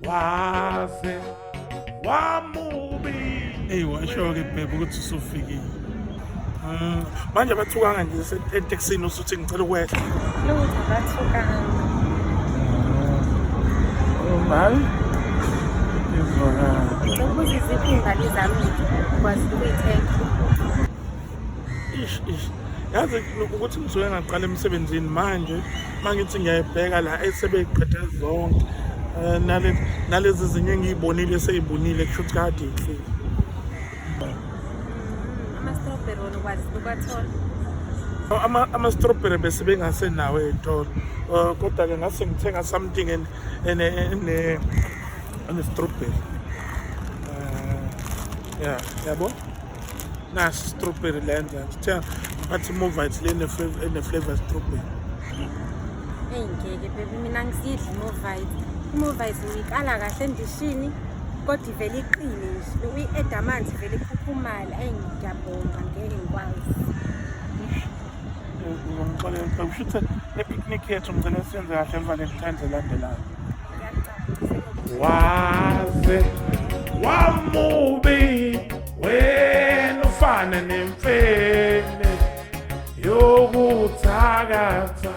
waze wamubi. Hey, washo-ke bhebe ukuthi usufikile. Manje abathukanga nje etekisini usuthi ngicela ukwehla. Lutho abathukanga. Mali? Izona. Ukuze iziphi imbali zami ukwazi ukuyithenga. Yazi ukuthi ngisuke ngaqala emsebenzini manje mangithi ngiyayibheka la esebeqede zonke nalezi zinye engiyibonile seyibonile kusho ukuthi kade yifile. Ama-strawberry wona ukwazi ukuwathola. Ama-strawberry bese bengasenawo ey'tolo kodwa-ke ngase ngithenga something ene-strawberry. Yabo nasi strawberry lenza ngithenga ngathi Movite le ene-flavor strawberry. Eyi ngeke baby mina ngisidla i-Movite. I-Movite ngiyikala kahle endishini kodwa ivele iqine nje. Uyi-add amanzi ivele ikhukhumale. Eyi ngiyabonga ngeke ngikwazi. Ngixolele usho ukuthi ne-picnic yethu ngicela siyenze kahle eValentine's elandelayo. Waze wamubi wena ufana nemfene yokuthakatha.